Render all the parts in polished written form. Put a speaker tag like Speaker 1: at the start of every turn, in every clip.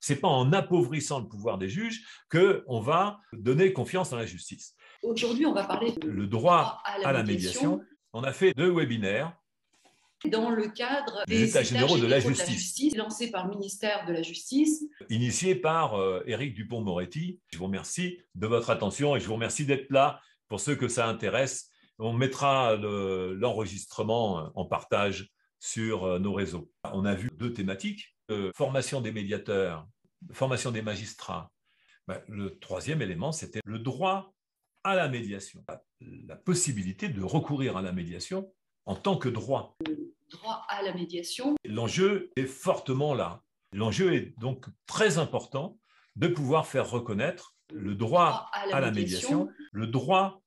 Speaker 1: Ce n'est pas en appauvrissant le pouvoir des juges qu'on va donner confiance dans la justice.
Speaker 2: Aujourd'hui, on va parler
Speaker 1: le droit à la médiation. On a fait 2 webinaires
Speaker 2: dans le cadre
Speaker 1: des États généraux de la justice,
Speaker 2: lancés par le ministère de la Justice,
Speaker 1: initié par Éric Dupond-Moretti. Je vous remercie de votre attention et je vous remercie d'être là. Pour ceux que ça intéresse, on mettra l'enregistrement en partage sur nos réseaux. On a vu 2 thématiques, formation des médiateurs, formation des magistrats. Le 3e élément, c'était le droit à la médiation, la possibilité de recourir à la médiation en tant que droit.
Speaker 2: Droit à la médiation.
Speaker 1: L'enjeu est fortement là. L'enjeu est donc très important de pouvoir faire reconnaître le droit à la médiation, le droit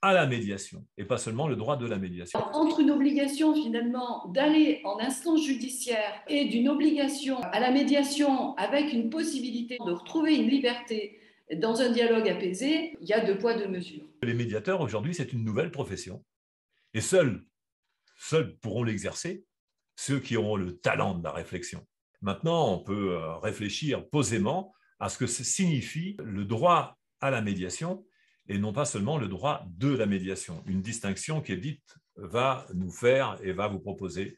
Speaker 1: à la médiation, et pas seulement le droit de la médiation.
Speaker 2: Alors, entre une obligation finalement d'aller en instance judiciaire et d'une obligation à la médiation avec une possibilité de retrouver une liberté dans un dialogue apaisé, il y a 2 poids 2 mesures.
Speaker 1: Les médiateurs, aujourd'hui, c'est une nouvelle profession. Et seuls pourront l'exercer ceux qui auront le talent de la réflexion. Maintenant, on peut réfléchir posément à ce que signifie le droit à la médiation et non pas seulement le droit de la médiation. Une distinction qui, Edith, va nous faire et va vous proposer.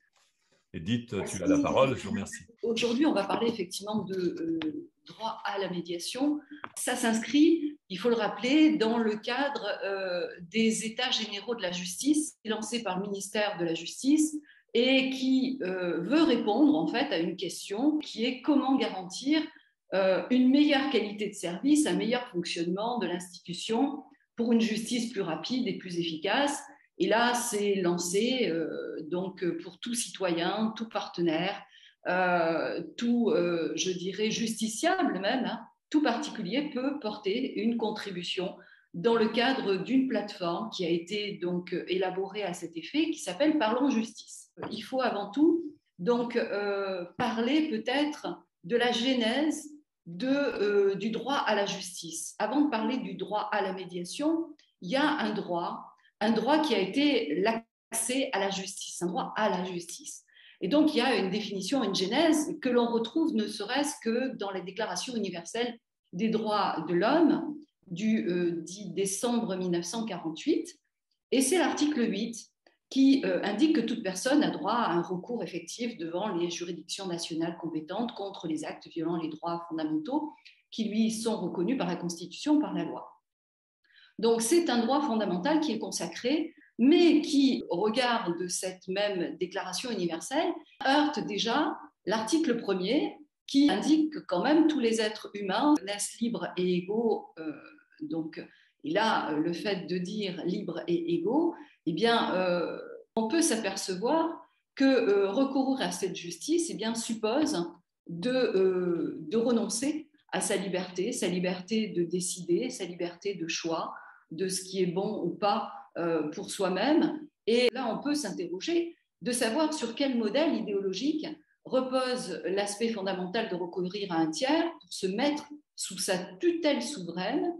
Speaker 1: Edith, tu as la parole, je vous remercie.
Speaker 2: Aujourd'hui, on va parler effectivement de droit à la médiation. Ça s'inscrit, il faut le rappeler, dans le cadre des États généraux de la justice, lancés par le ministère de la Justice, et qui veut répondre en fait à une question qui est comment garantir une meilleure qualité de service, un meilleur fonctionnement de l'institution pour une justice plus rapide et plus efficace. Et là, c'est lancé donc pour tout citoyen, tout partenaire, tout, je dirais, justiciable même, hein, tout particulier peut porter une contribution dans le cadre d'une plateforme qui a été donc élaborée à cet effet, qui s'appelle Parlons Justice. Il faut avant tout donc parler peut-être de la genèse du droit à la justice. Avant de parler du droit à la médiation, il y a un droit qui a été l'accès à la justice, un droit à la justice. Et donc, il y a une définition, une genèse que l'on retrouve ne serait-ce que dans les déclarations universelles des droits de l'homme du 10 décembre 1948. Et c'est l'article 8 qui indique que toute personne a droit à un recours effectif devant les juridictions nationales compétentes contre les actes violant les droits fondamentaux qui lui sont reconnus par la Constitution, par la loi. Donc, c'est un droit fondamental qui est consacré, mais qui, au regard de cette même déclaration universelle, heurte déjà l'article 1er qui indique que quand même tous les êtres humains naissent libres et égaux. Donc, et là, le fait de dire libres et égaux, eh bien, on peut s'apercevoir que recourir à cette justice, eh bien, suppose de renoncer à sa liberté de décider, sa liberté de choix, de ce qui est bon ou pas pour soi-même. Et là, on peut s'interroger de savoir sur quel modèle idéologique repose l'aspect fondamental de recourir à un tiers pour se mettre sous sa tutelle souveraine.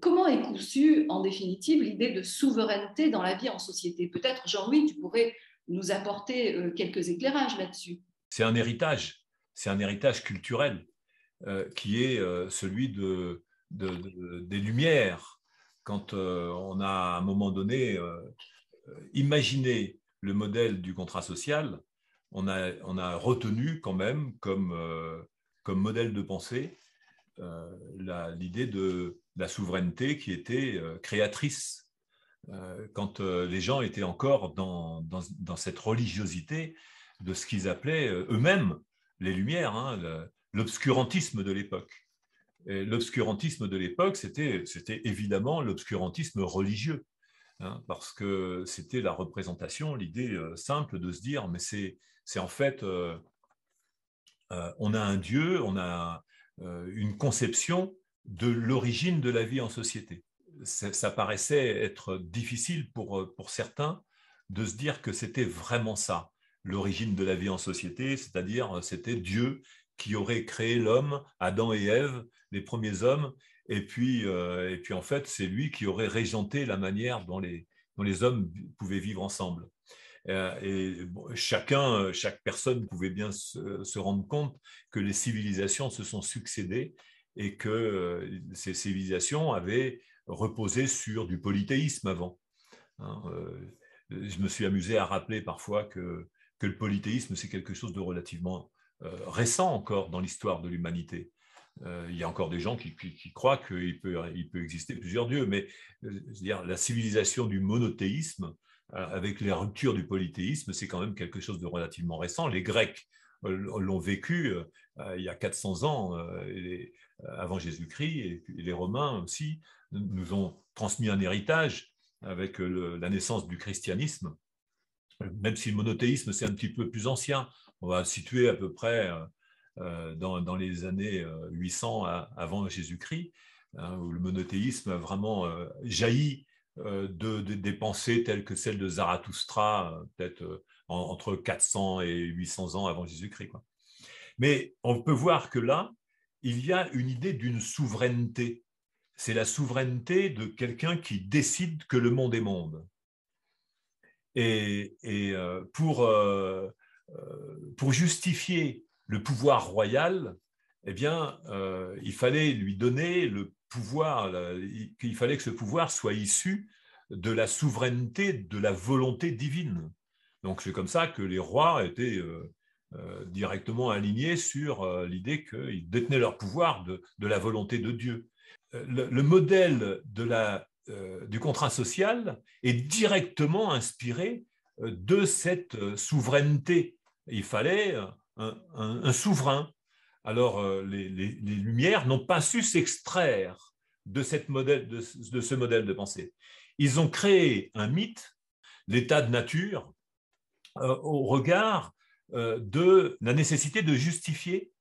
Speaker 2: Comment est conçue, en définitive, l'idée de souveraineté dans la vie en société? Peut-être, Jean-Louis, tu pourrais nous apporter quelques éclairages là-dessus.
Speaker 1: C'est un héritage culturel qui est celui des Lumières. Quand on a à un moment donné imaginé le modèle du contrat social, on a retenu quand même comme modèle de pensée l'idée de la souveraineté qui était créatrice. Quand les gens étaient encore dans cette religiosité de ce qu'ils appelaient eux-mêmes les Lumières, hein, l'obscurantisme de l'époque. L'obscurantisme de l'époque, c'était évidemment l'obscurantisme religieux, hein, parce que c'était la représentation, l'idée simple de se dire, mais c'est en fait, on a un Dieu, on a une conception de l'origine de la vie en société. Ça paraissait être difficile pour certains de se dire que c'était vraiment ça, l'origine de la vie en société, c'est-à-dire c'était Dieu qui aurait créé l'homme, Adam et Ève, les premiers hommes, et puis en fait, c'est lui qui aurait régenté la manière dont les hommes pouvaient vivre ensemble. Et bon, chaque personne pouvait bien se rendre compte que les civilisations se sont succédées et que ces civilisations avaient reposé sur du polythéisme avant. Hein. Je me suis amusé à rappeler parfois que le polythéisme, c'est quelque chose de relativement récent encore dans l'histoire de l'humanité. Il y a encore des gens qui croient qu'il peut exister plusieurs dieux, mais je veux dire, la civilisation du monothéisme, avec les ruptures du polythéisme, c'est quand même quelque chose de relativement récent. Les Grecs l'ont vécu il y a 400 ans avant Jésus-Christ, et les Romains aussi nous ont transmis un héritage avec la naissance du christianisme, même si le monothéisme c'est un petit peu plus ancien. On va situer à peu près dans les années 800 avant Jésus-Christ, hein, où le monothéisme a vraiment jailli des pensées telles que celles de Zarathustra, peut-être entre 400 et 800 ans avant Jésus-Christ, quoi. Mais on peut voir que là, il y a une idée d'une souveraineté. C'est la souveraineté de quelqu'un qui décide que le monde est monde. Et pour justifier le pouvoir royal, eh bien, il fallait lui donner le pouvoir, il fallait que ce pouvoir soit issu de la souveraineté, de la volonté divine. Donc, c'est comme ça que les rois étaient directement alignés sur l'idée qu'ils détenaient leur pouvoir de la volonté de Dieu. Le modèle du contrat social est directement inspiré de cette souveraineté. Il fallait un souverain. Alors, les Lumières n'ont pas su s'extraire de ce modèle de pensée. Ils ont créé un mythe, l'état de nature, au regard de la nécessité de justifier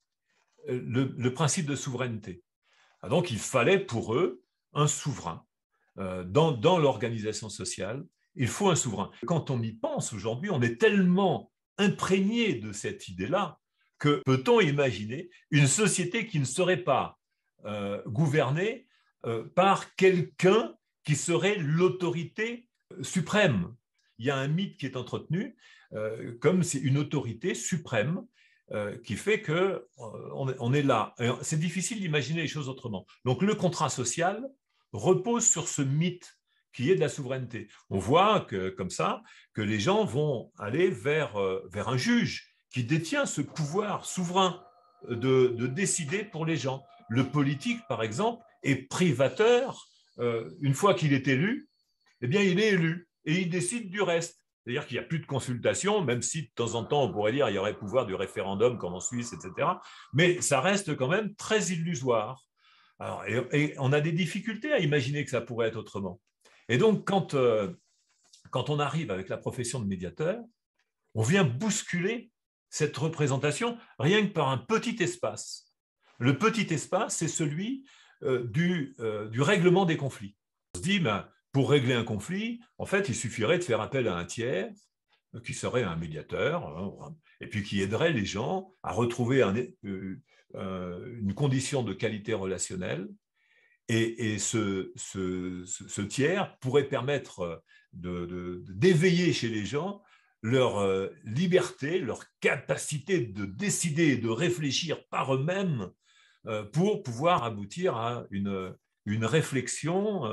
Speaker 1: le principe de souveraineté. Donc, il fallait pour eux un souverain. Dans l'organisation sociale, il faut un souverain. Quand on y pense aujourd'hui, on est tellement imprégné de cette idée-là que peut-on imaginer une société qui ne serait pas gouvernée par quelqu'un qui serait l'autorité suprême. Il y a un mythe qui est entretenu comme c'est une autorité suprême qui fait qu'on est là. C'est difficile d'imaginer les choses autrement. Donc le contrat social repose sur ce mythe qui est de la souveraineté. On voit comme ça que les gens vont aller vers un juge qui détient ce pouvoir souverain de décider pour les gens. Le politique, par exemple, est privateur. Une fois qu'il est élu, eh bien, il est élu et il décide du reste. C'est-à-dire qu'il n'y a plus de consultation, même si de temps en temps, on pourrait dire qu'il y aurait pouvoir du référendum comme en Suisse, etc. Mais ça reste quand même très illusoire. Alors, et on a des difficultés à imaginer que ça pourrait être autrement. Et donc, quand on arrive avec la profession de médiateur, on vient bousculer cette représentation rien que par un petit espace. Le petit espace, c'est celui du règlement des conflits. On se dit, ben, pour régler un conflit, en fait, il suffirait de faire appel à un tiers qui serait un médiateur, hein, et puis qui aiderait les gens à retrouver une condition de qualité relationnelle. Et ce tiers pourrait permettre d'éveiller chez les gens leur liberté, leur capacité de décider et de réfléchir par eux-mêmes pour pouvoir aboutir à une réflexion,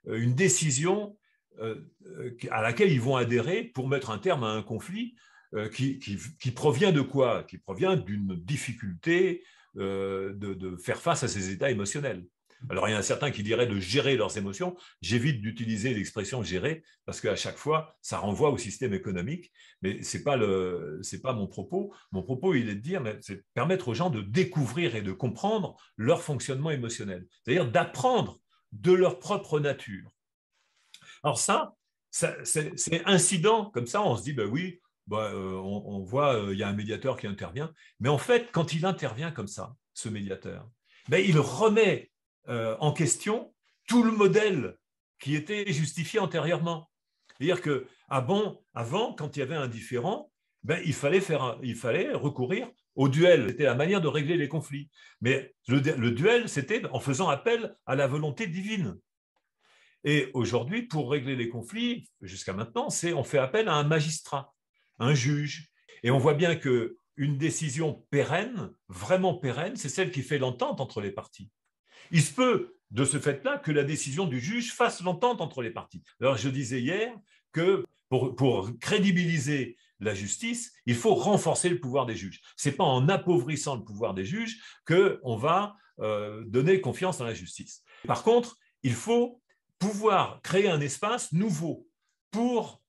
Speaker 1: une décision à laquelle ils vont adhérer pour mettre un terme à un conflit qui provient de quoi? Qui provient d'une difficulté de faire face à ces états émotionnels. Alors, il y en a certains qui diraient de gérer leurs émotions. J'évite d'utiliser l'expression gérer parce qu'à chaque fois, ça renvoie au système économique. Mais ce n'est pas mon propos. Mon propos, il est de dire, c'est de permettre aux gens de découvrir et de comprendre leur fonctionnement émotionnel. C'est-à-dire d'apprendre de leur propre nature. Alors c'est incident. Comme ça, on se dit, ben oui, on voit, il y a un médiateur qui intervient. Mais en fait, quand il intervient comme ça, ce médiateur, ben, il remet en question tout le modèle qui était justifié antérieurement. C'est-à-dire qu'avant, quand il y avait un différend, ben, il fallait recourir au duel. C'était la manière de régler les conflits. Mais le duel, c'était en faisant appel à la volonté divine. Et aujourd'hui, pour régler les conflits, jusqu'à maintenant, on fait appel à un magistrat. un juge. Et on voit bien qu'une décision pérenne, vraiment pérenne, c'est celle qui fait l'entente entre les parties. Il se peut, de ce fait-là, que la décision du juge fasse l'entente entre les parties. Alors, je disais hier que pour crédibiliser la justice, il faut renforcer le pouvoir des juges. Ce n'est pas en appauvrissant le pouvoir des juges qu'on va donner confiance dans la justice. Par contre, il faut pouvoir créer un espace nouveau pour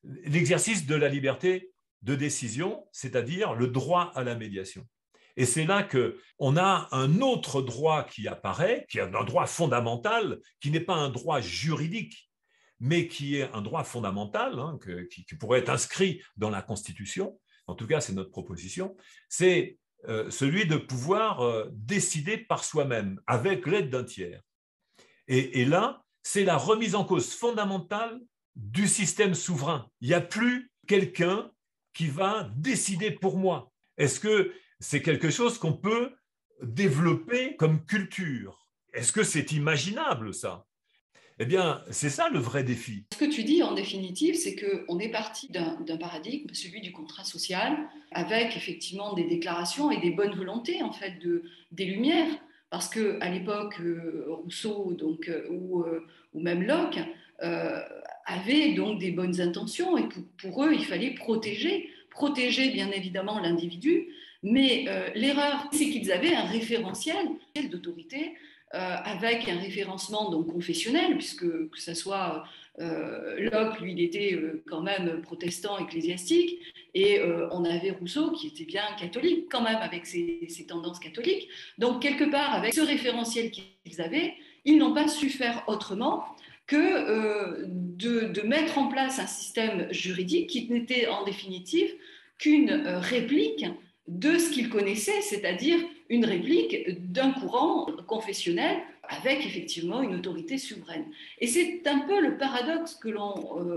Speaker 1: l'exercice de la liberté de décision, c'est-à-dire le droit à la médiation. Et c'est là qu'on a un autre droit qui apparaît, qui est un droit fondamental, qui n'est pas un droit juridique, mais qui est un droit fondamental, hein, qui pourrait être inscrit dans la Constitution, en tout cas c'est notre proposition, c'est celui de pouvoir décider par soi-même, avec l'aide d'un tiers. Et là, c'est la remise en cause fondamentale du système souverain. Il n'y a plus quelqu'un qui va décider pour moi. Est-ce que c'est quelque chose qu'on peut développer comme culture? Est-ce que c'est imaginable, ça? Eh bien, c'est ça le vrai défi.
Speaker 2: Ce que tu dis, en définitive, c'est qu'on est parti d'un paradigme, celui du contrat social, avec effectivement des déclarations et des bonnes volontés, en fait, des Lumières. Parce qu'à l'époque, Rousseau ou même Locke avaient donc des bonnes intentions, et pour eux, il fallait protéger bien évidemment l'individu, mais l'erreur, c'est qu'ils avaient un référentiel d'autorité avec un référencement donc confessionnel, puisque que ce soit Locke, lui, il était quand même protestant ecclésiastique, et on avait Rousseau qui était bien catholique quand même, avec ses tendances catholiques. Donc quelque part, avec ce référentiel qu'ils avaient, ils n'ont pas su faire autrement que de mettre en place un système juridique qui n'était en définitive qu'une réplique de ce qu'ils connaissaient, c'est-à-dire une réplique d'un courant confessionnel avec effectivement une autorité souveraine. Et c'est un peu le paradoxe que l'on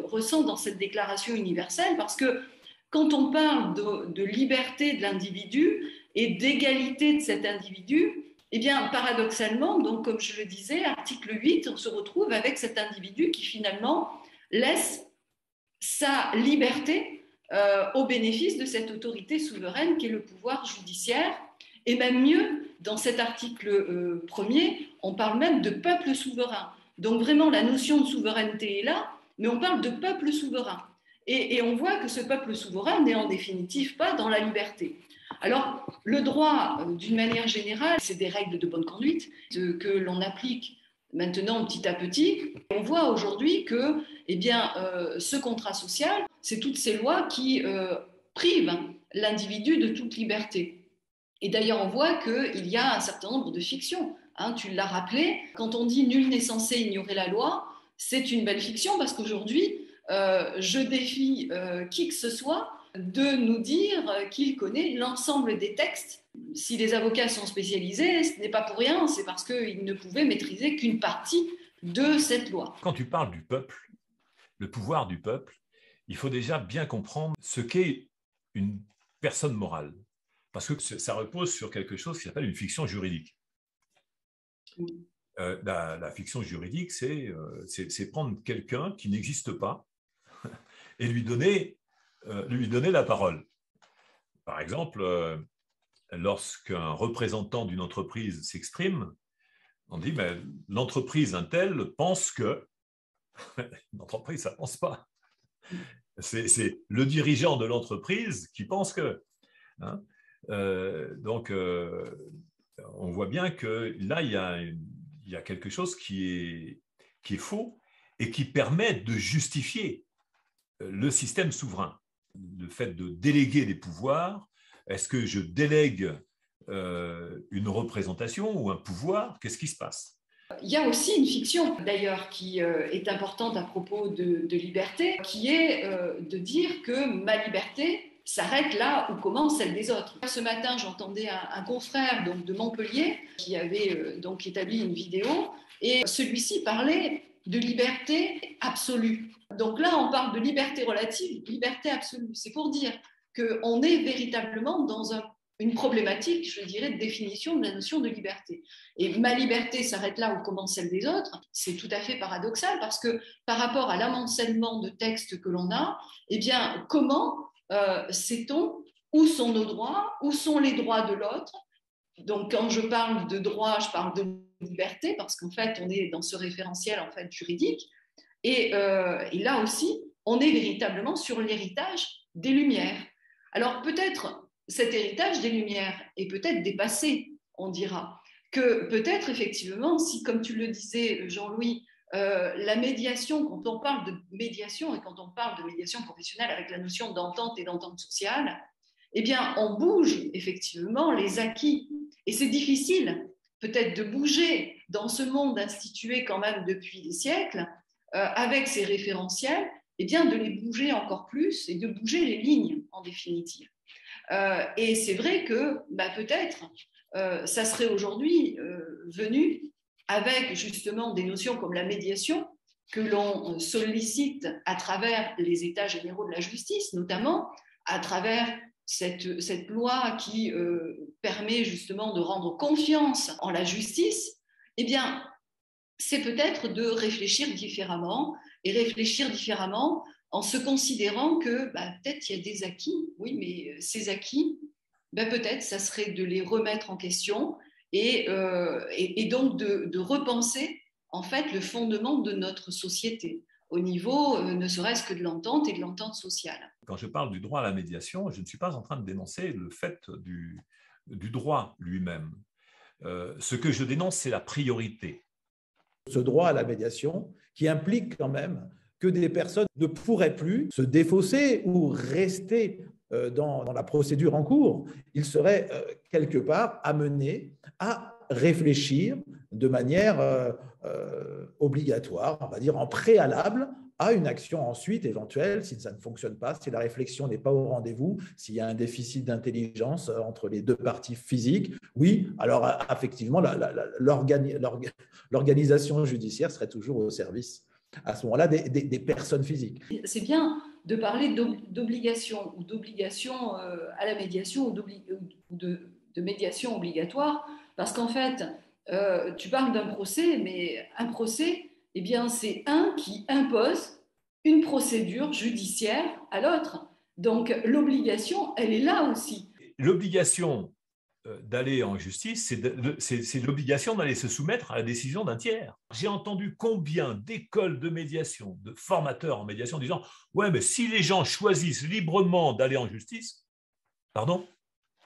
Speaker 2: ressent dans cette déclaration universelle, parce que quand on parle de liberté de l'individu et d'égalité de cet individu, eh bien, paradoxalement, donc, comme je le disais, article 8, on se retrouve avec cet individu qui finalement laisse sa liberté au bénéfice de cette autorité souveraine qui est le pouvoir judiciaire. Et même mieux, dans cet article premier, on parle même de peuple souverain. Donc vraiment, la notion de souveraineté est là, mais on parle de peuple souverain. Et on voit que ce peuple souverain n'est en définitive pas dans la liberté. Alors, le droit, d'une manière générale, c'est des règles de bonne conduite que l'on applique maintenant petit à petit. On voit aujourd'hui que ce contrat social, c'est toutes ces lois qui privent l'individu de toute liberté. Et d'ailleurs, on voit qu'il y a un certain nombre de fictions. Hein, tu l'as rappelé, quand on dit « nul n'est censé ignorer la loi », c'est une belle fiction parce qu'aujourd'hui, je défie qui que ce soit de nous dire qu'il connaît l'ensemble des textes. Si les avocats sont spécialisés, ce n'est pas pour rien, c'est parce qu'ils ne pouvaient maîtriser qu'une partie de cette loi.
Speaker 1: Quand tu parles du peuple, le pouvoir du peuple, il faut déjà bien comprendre ce qu'est une personne morale. Parce que ça repose sur quelque chose qui s'appelle une fiction juridique. La fiction juridique, c'est prendre quelqu'un qui n'existe pas et lui donner la parole. Par exemple, lorsqu'un représentant d'une entreprise s'exprime, on dit l'entreprise un tel pense que l'entreprise, ça ne pense pas. C'est le dirigeant de l'entreprise qui pense que. Hein. Donc, on voit bien que là, il y a quelque chose qui est faux et qui permet de justifier le système souverain. Le fait de déléguer des pouvoirs, est-ce que je délègue une représentation ou un pouvoir? Qu'est-ce qui se passe?
Speaker 2: Il y a aussi une fiction, d'ailleurs, qui est importante à propos de liberté, qui est de dire que ma liberté s'arrête là où commence celle des autres. Ce matin, j'entendais un confrère donc, de Montpellier qui avait donc établi une vidéo et celui-ci parlait de liberté absolue. Donc là, on parle de liberté relative, liberté absolue. C'est pour dire qu'on est véritablement dans une problématique, je dirais, de définition de la notion de liberté. Et ma liberté s'arrête là où commence celle des autres. C'est tout à fait paradoxal parce que par rapport à l'amoncellement de textes que l'on a, eh bien, comment sait-on où sont nos droits, où sont les droits de l'autre? Donc, quand je parle de droit, je parle de liberté parce qu'en fait, on est dans ce référentiel en fait juridique. Et là aussi, on est véritablement sur l'héritage des Lumières. Alors peut-être cet héritage des Lumières est peut-être dépassé, on dira. Que peut-être effectivement, si comme tu le disais Jean-Louis, la médiation, quand on parle de médiation et quand on parle de médiation professionnelle avec la notion d'entente et d'entente sociale, eh bien on bouge effectivement les acquis. Et c'est difficile peut-être de bouger dans ce monde institué quand même depuis des siècles, avec ces référentiels, eh bien de les bouger encore plus et de bouger les lignes en définitive. Et c'est vrai que peut-être ça serait aujourd'hui venu avec justement des notions comme la médiation que l'on sollicite à travers les états généraux de la justice, notamment à travers cette loi qui permet justement de rendre confiance en la justice. Eh bien, c'est peut-être de réfléchir différemment et réfléchir différemment en se considérant que peut-être il y a des acquis, oui, mais ces acquis, peut-être ça serait de les remettre en question et donc de repenser en fait le fondement de notre société au niveau ne serait-ce que de l'entente et de l'entente sociale.
Speaker 1: Quand je parle du droit à la médiation, je ne suis pas en train de dénoncer le fait du droit lui-même. Ce que je dénonce, c'est la priorité.
Speaker 3: Ce droit à la médiation qui implique quand même que des personnes ne pourraient plus se défausser ou rester dans la procédure en cours. Ils seraient quelque part amenés à réfléchir de manière obligatoire, on va dire en préalable à une action ensuite éventuelle si ça ne fonctionne pas, si la réflexion n'est pas au rendez-vous, s'il y a un déficit d'intelligence entre les deux parties physiques. Oui, alors effectivement, l'organisation judiciaire serait toujours au service à ce moment-là des personnes physiques.
Speaker 2: C'est bien de parler d'obligation ou d'obligation à la médiation ou de médiation obligatoire parce qu'en fait, tu parles d'un procès, mais un procès, eh bien, c'est un qui impose une procédure judiciaire à l'autre. Donc, l'obligation, elle est là aussi.
Speaker 1: L'obligation d'aller en justice, c'est l'obligation d'aller se soumettre à la décision d'un tiers. J'ai entendu combien d'écoles de médiation, de formateurs en médiation disant « Ouais, mais si les gens choisissent librement d'aller en justice, pardon,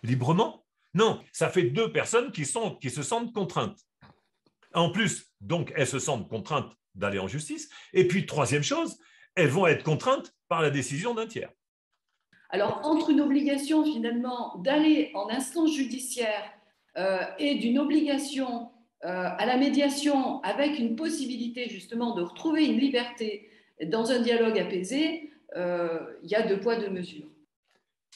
Speaker 1: librement ? Non, ça fait deux personnes qui se sentent contraintes. En plus, donc, elles se sentent contraintes d'aller en justice. Et puis, troisième chose, elles vont être contraintes par la décision d'un tiers. »
Speaker 2: Alors, entre une obligation finalement d'aller en instance judiciaire et d'une obligation à la médiation avec une possibilité justement de retrouver une liberté dans un dialogue apaisé, il y a deux poids, deux mesures.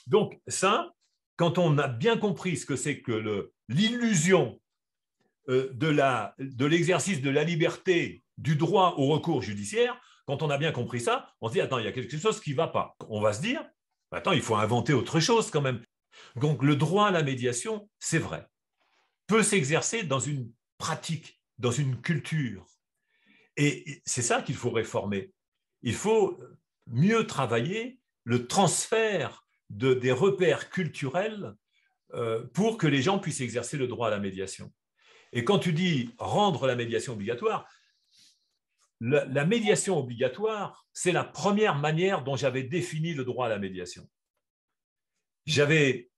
Speaker 1: Donc ça, quand on a bien compris ce que c'est que l'illusion de l'exercice de la liberté, du droit au recours judiciaire, quand on a bien compris ça, on se dit, attends, il y a quelque chose qui ne va pas. On va se dire, attends, il faut inventer autre chose quand même. Donc le droit à la médiation, c'est vrai, peut s'exercer dans une pratique, dans une culture. Et c'est ça qu'il faut réformer. Il faut mieux travailler le transfert des repères culturels pour que les gens puissent exercer le droit à la médiation. Et quand tu dis rendre la médiation obligatoire, la médiation obligatoire, c'est la première manière dont j'avais défini le droit à la médiation. J'avais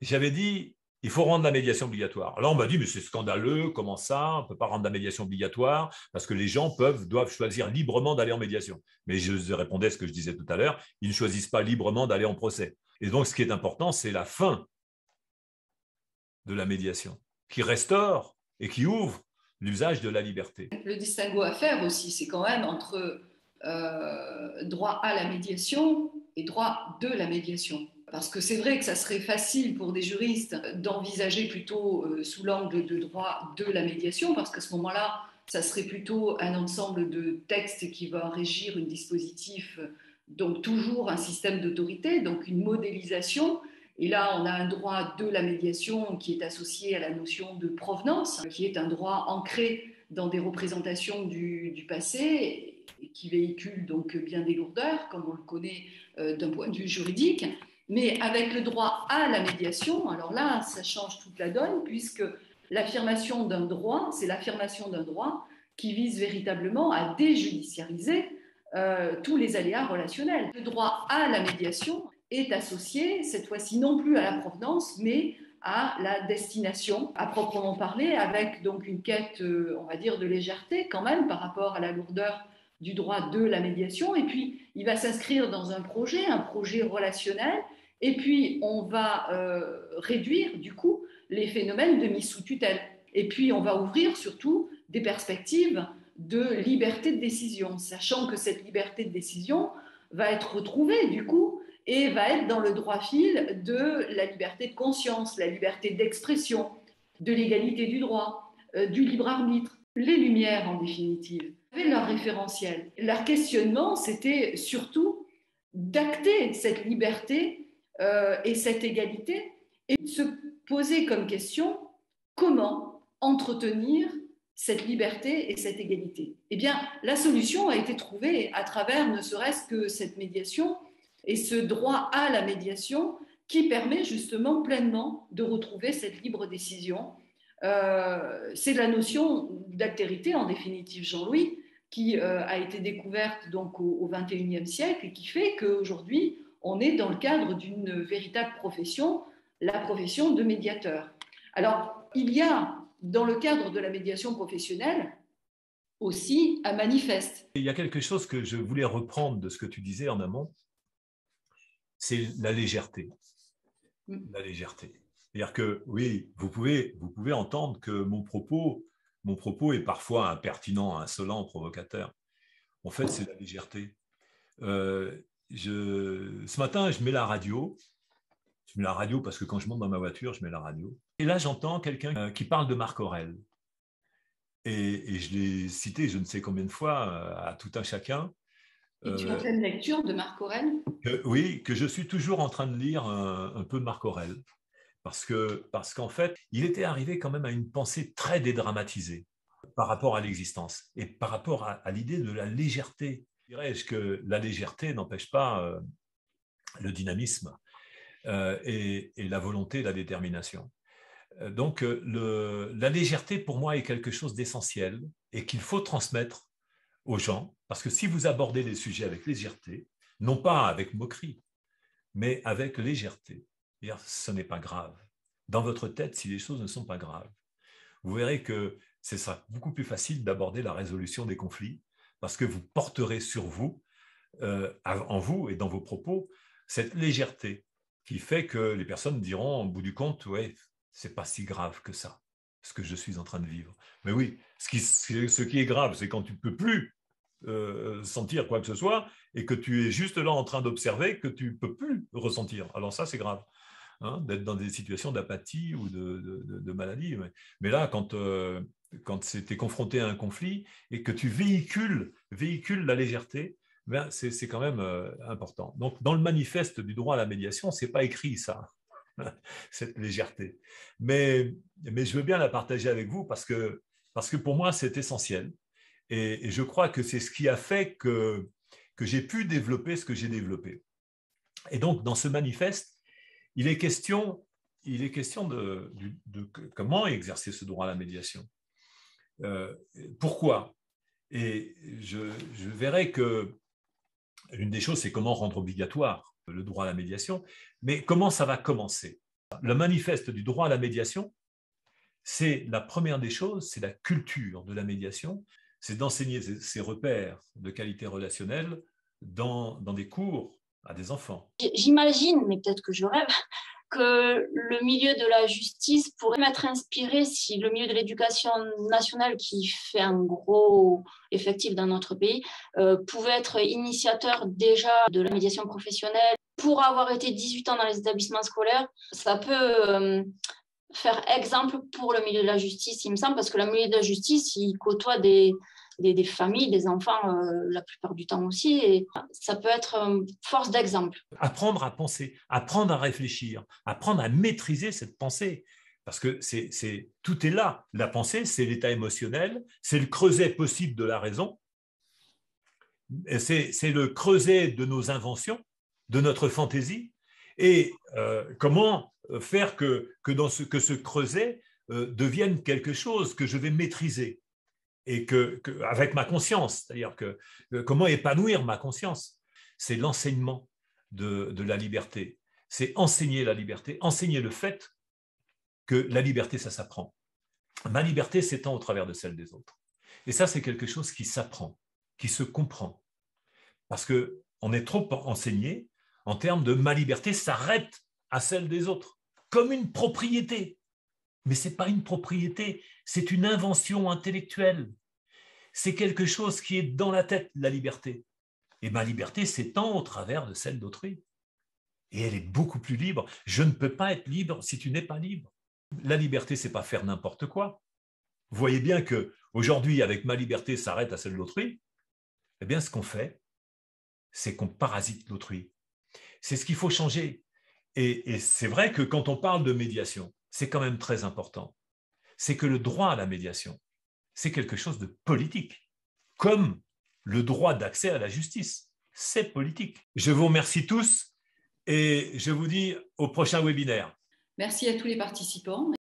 Speaker 1: dit, il faut rendre la médiation obligatoire. Alors on m'a dit, mais c'est scandaleux, comment ça, on ne peut pas rendre la médiation obligatoire, parce que les gens doivent choisir librement d'aller en médiation. Mais je répondais à ce que je disais tout à l'heure, ils ne choisissent pas librement d'aller en procès. Et donc ce qui est important, c'est la fin de la médiation, qui restaure et qui ouvre l'usage de la liberté.
Speaker 2: Le distinguo à faire aussi, c'est quand même entre droit à la médiation et droit de la médiation. Parce que c'est vrai que ça serait facile pour des juristes d'envisager plutôt sous l'angle de droit de la médiation, parce qu'à ce moment-là, ça serait plutôt un ensemble de textes qui va régir un dispositif, donc toujours un système d'autorité, donc une modélisation. Et là, on a un droit de la médiation qui est associé à la notion de provenance, qui est un droit ancré dans des représentations du passé et qui véhicule donc bien des lourdeurs, comme on le connaît d'un point de vue juridique. Mais avec le droit à la médiation, alors là, ça change toute la donne, puisque l'affirmation d'un droit, c'est l'affirmation d'un droit qui vise véritablement à déjudiciariser tous les aléas relationnels. Le droit à la médiation est associé, cette fois-ci non plus à la provenance, mais à la destination, à proprement parler, avec donc une quête, on va dire, de légèreté quand même par rapport à la lourdeur du droit de la médiation. Et puis, il va s'inscrire dans un projet relationnel. Et puis, on va réduire, du coup, les phénomènes de mise sous tutelle. Et puis, on va ouvrir surtout des perspectives de liberté de décision, sachant que cette liberté de décision va être retrouvée, du coup, et va être dans le droit fil de la liberté de conscience, la liberté d'expression, de l'égalité du droit, du libre arbitre. Les Lumières, en définitive, avaient leur référentiel. Leur questionnement, c'était surtout d'acter cette liberté et cette égalité et de se poser comme question comment entretenir cette liberté et cette égalité. Eh bien, la solution a été trouvée à travers ne serait-ce que cette médiation et ce droit à la médiation qui permet justement pleinement de retrouver cette libre décision. C'est la notion d'altérité, en définitive, Jean-Louis, qui a été découverte donc au XXIe siècle et qui fait qu'aujourd'hui, on est dans le cadre d'une véritable profession, la profession de médiateur. Alors, il y a, dans le cadre de la médiation professionnelle, aussi un manifeste.
Speaker 1: Il y a quelque chose que je voulais reprendre de ce que tu disais en amont, c'est la légèreté. La légèreté. C'est-à-dire que, oui, vous pouvez entendre que mon propos est parfois impertinent, insolent, provocateur. En fait, c'est la légèreté. Ce matin, je mets la radio. Je mets la radio parce que quand je monte dans ma voiture, je mets la radio. Et là, j'entends quelqu'un qui parle de Marc Aurèle. Et je l'ai cité je ne sais combien de fois à tout un chacun.
Speaker 2: Et tu as fait une lecture de Marc Aurèle ?
Speaker 1: Oui, que je suis toujours en train de lire un peu Marc Aurèle. Parce qu'en fait, il était arrivé quand même à une pensée très dédramatisée par rapport à l'existence et par rapport à l'idée de la légèreté. Dirais-je que la légèreté n'empêche pas le dynamisme et la volonté, la détermination. Donc, la légèreté, pour moi, est quelque chose d'essentiel et qu'il faut transmettre aux gens, parce que si vous abordez les sujets avec légèreté, non pas avec moquerie, mais avec légèreté, ce n'est pas grave. Dans votre tête, si les choses ne sont pas graves, vous verrez que ce sera beaucoup plus facile d'aborder la résolution des conflits, parce que vous porterez sur vous, en vous et dans vos propos, cette légèreté qui fait que les personnes diront, au bout du compte, ouais, c'est pas si grave que ça, ce que je suis en train de vivre. Mais oui, ce qui est grave, c'est quand tu ne peux plus sentir quoi que ce soit et que tu es juste là en train d'observer que tu ne peux plus ressentir. Alors ça, c'est grave, hein, d'être dans des situations d'apathie ou de maladie. Mais là, quand tu es confronté à un conflit et que tu véhicules la légèreté, ben c'est quand même important. Donc, dans le manifeste du droit à la médiation, ce n'est pas écrit ça, cette légèreté. Mais je veux bien la partager avec vous parce que pour moi, c'est essentiel. Et je crois que c'est ce qui a fait que j'ai pu développer ce que j'ai développé. Et donc, dans ce manifeste, il est question de comment exercer ce droit à la médiation. Pourquoi ? Et je verrai que l'une des choses, c'est comment rendre obligatoire le droit à la médiation. Mais comment ça va commencer ? Le manifeste du droit à la médiation, c'est la première des choses, c'est la culture de la médiation, c'est d'enseigner ces repères de qualité relationnelle dans des cours à des enfants.
Speaker 4: J'imagine, mais peut-être que je rêve, que le milieu de la justice pourrait m'être inspiré si le milieu de l'éducation nationale, qui fait un gros effectif dans notre pays, pouvait être initiateur déjà de la médiation professionnelle. Pour avoir été 18 ans dans les établissements scolaires, ça peut faire exemple pour le milieu de la justice, il me semble, parce que le milieu de la justice, il côtoie des des familles, des enfants la plupart du temps aussi. Et ça peut être force d'exemple.
Speaker 1: Apprendre à penser, apprendre à réfléchir, apprendre à maîtriser cette pensée. Parce que tout est là. La pensée, c'est l'état émotionnel, c'est le creuset possible de la raison, c'est le creuset de nos inventions, de notre fantaisie. Et comment faire que ce creuset devienne quelque chose que je vais maîtriser et avec ma conscience, c'est-à-dire comment épanouir ma conscience. C'est l'enseignement de la liberté. C'est enseigner la liberté, enseigner le fait que la liberté, ça s'apprend. Ma liberté s'étend au travers de celle des autres. Et ça, c'est quelque chose qui s'apprend, qui se comprend. Parce qu'on est trop enseigné en termes de ma liberté s'arrête à celle des autres, comme une propriété. Mais ce n'est pas une propriété, c'est une invention intellectuelle. C'est quelque chose qui est dans la tête, la liberté. Et ma liberté s'étend au travers de celle d'autrui. Et elle est beaucoup plus libre. Je ne peux pas être libre si tu n'es pas libre. La liberté, ce n'est pas faire n'importe quoi. Vous voyez bien qu'aujourd'hui, avec ma liberté s'arrête à celle d'autrui, eh bien, ce qu'on fait, c'est qu'on parasite l'autrui. C'est ce qu'il faut changer. Et c'est vrai que quand on parle de médiation, c'est quand même très important. C'est que le droit à la médiation, c'est quelque chose de politique, comme le droit d'accès à la justice. C'est politique. Je vous remercie tous et je vous dis au prochain webinaire.
Speaker 2: Merci à tous les participants.